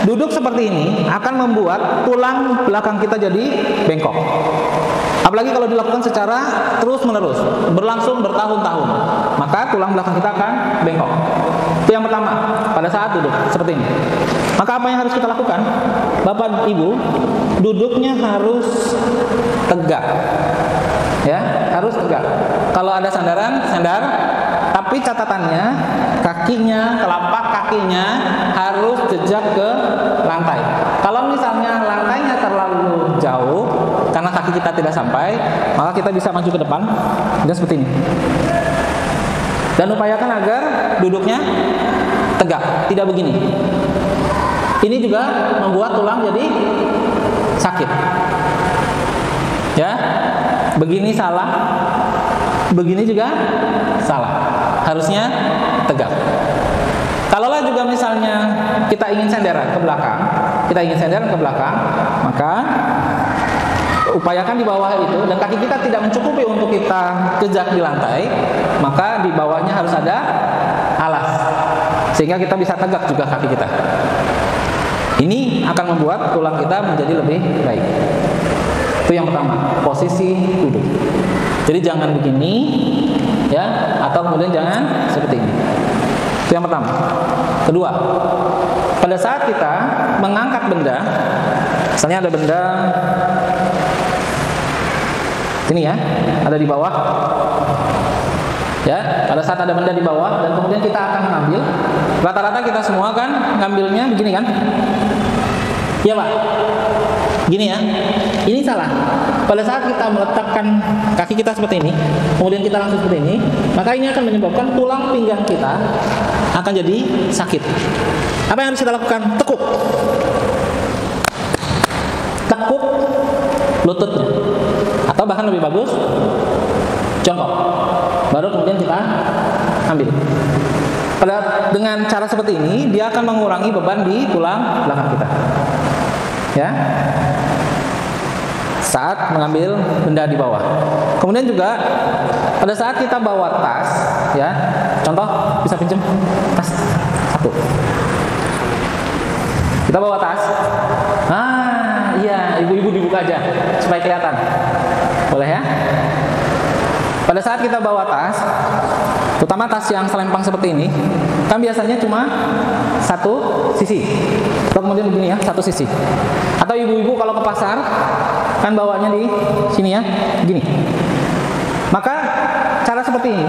Duduk seperti ini akan membuat tulang belakang kita jadi bengkok. Apalagi kalau dilakukan secara terus-menerus, berlangsung bertahun-tahun, maka tulang belakang kita akan bengkok. Itu yang pertama, pada saat duduk seperti ini. Maka apa yang harus kita lakukan? Bapak Ibu, duduknya harus tegak. Ya, harus tegak. Kalau ada sandaran, sandar. Tapi catatannya, kakinya, telapak kakinya harus jejak ke lantai. Kalau misalnya lantainya terlalu jauh, karena kaki kita tidak sampai, maka kita bisa maju ke depan dan seperti ini. Dan upayakan agar duduknya tegak, tidak begini. Ini juga membuat tulang jadi sakit. Ya, begini salah, begini juga salah. Harusnya tegak. Kalaulah juga misalnya kita ingin senderan ke belakang, maka upayakan di bawah itu, dan kaki kita tidak mencukupi untuk kita jejak di lantai, maka di bawahnya harus ada alas, sehingga kita bisa tegak juga kaki kita. Ini akan membuat tulang kita menjadi lebih baik. Itu yang pertama, posisi duduk. Jadi jangan begini, ya, atau kemudian jangan seperti ini. Itu yang pertama. Kedua, pada saat kita mengangkat benda, misalnya ada benda ini ya, ada di bawah. Ya, pada saat ada benda di bawah dan kemudian kita akan mengambil, rata-rata kita semua kan ngambilnya begini kan? Iya Pak, gini ya. Ini salah. Pada saat kita meletakkan kaki kita seperti ini, kemudian kita langsung seperti ini, maka ini akan menyebabkan tulang pinggang kita akan jadi sakit. Apa yang harus kita lakukan? Tekuk. Tekuk lututnya. Atau bahkan lebih bagus, jongkok. Baru kemudian kita ambil. Dengan cara seperti ini, dia akan mengurangi beban di tulang belakang kita. Ya, saat mengambil benda di bawah. Kemudian juga pada saat kita bawa tas, ya, contoh bisa pinjam tas satu. Kita bawa tas. Iya, ibu-ibu dibuka aja supaya kelihatan. Boleh ya? Pada saat kita bawa tas, terutama tas yang selempang seperti ini, kan biasanya cuma satu sisi. Atau kemudian begini ya, satu sisi. Atau ibu-ibu kalau ke pasar, kan bawanya di sini ya, gini. Maka cara seperti ini,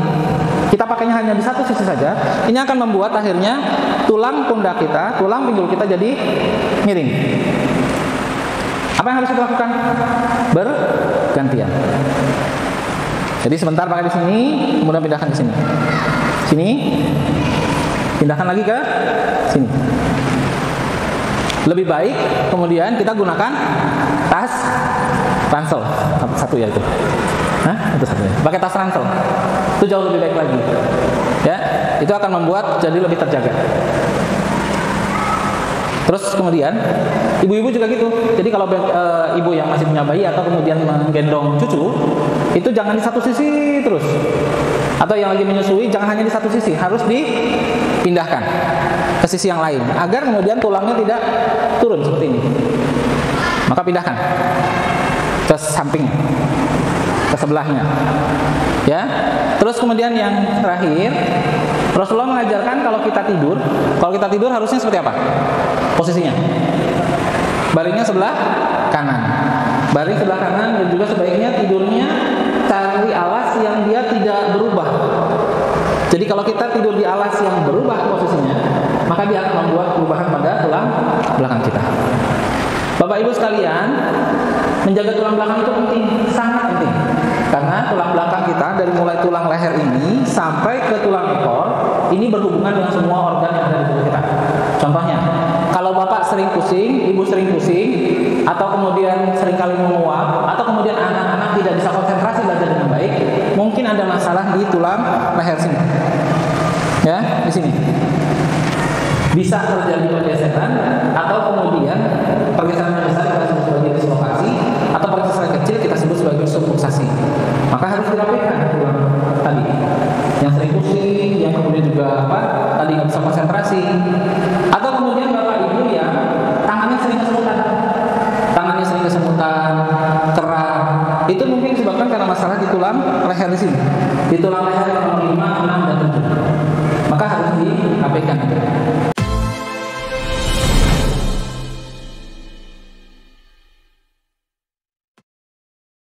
kita pakainya hanya di satu sisi saja. Ini akan membuat akhirnya tulang pundak kita, tulang pinggul kita jadi miring. Apa yang harus kita lakukan? Bergantian. Jadi sebentar pakai di sini, kemudian pindahkan ke sini. Sini, pindahkan lagi ke sini. Lebih baik kemudian kita gunakan tas ransel satu ya itu. Itu satunya. Pakai tas ransel. Itu jauh lebih baik lagi. Ya, itu akan membuat jadi lebih terjaga. Terus kemudian ibu-ibu juga gitu. Jadi kalau ibu yang masih punya bayi atau kemudian menggendong cucu, itu jangan di satu sisi terus. Atau yang lagi menyusui jangan hanya di satu sisi, harus dipindahkan ke sisi yang lain agar kemudian tulangnya tidak turun seperti ini. Maka pindahkan ke samping, ke sebelahnya. Ya. Terus kemudian yang terakhir, Rasulullah mengajarkan kalau kita tidur harusnya seperti apa? Posisinya. Baringnya sebelah kanan. Baring sebelah kanan, dan juga sebaiknya tidurnya cari alas yang dia tidak berubah. Jadi kalau kita tidur di alas yang berubah posisinya, maka dia akan membuat perubahan pada tulang belakang kita. Bapak Ibu sekalian, menjaga tulang belakang itu penting, sangat penting. Karena tulang belakang kita dari mulai tulang leher ini sampai ke tulang ekor, ini berhubungan dengan semua organ yang ada di tubuh kita. Contohnya, kalau Bapak sering pusing, Ibu sering pusing, atau kemudian sering kali menguap, atau kemudian anak-anak tidak bisa konsentrasi belajar dengan baik, mungkin ada masalah di tulang leher sini. Ya, di sini. Bisa terjadi pergeseran, atau kemudian pergeseran besar kita sebut sebagai dislokasi, atau pergeseran kecil kita sebut sebagai subluxasi. Maka harus dirapikan tadi. Yang sering pusing, yang kemudian juga tadi nggak bisa konsentrasi, atau kemudian Bapak disebabkan karena masalah di tulang leher di sini. Di tulang leher nomor 5, 6, dan 7. Maka harus dirapikan.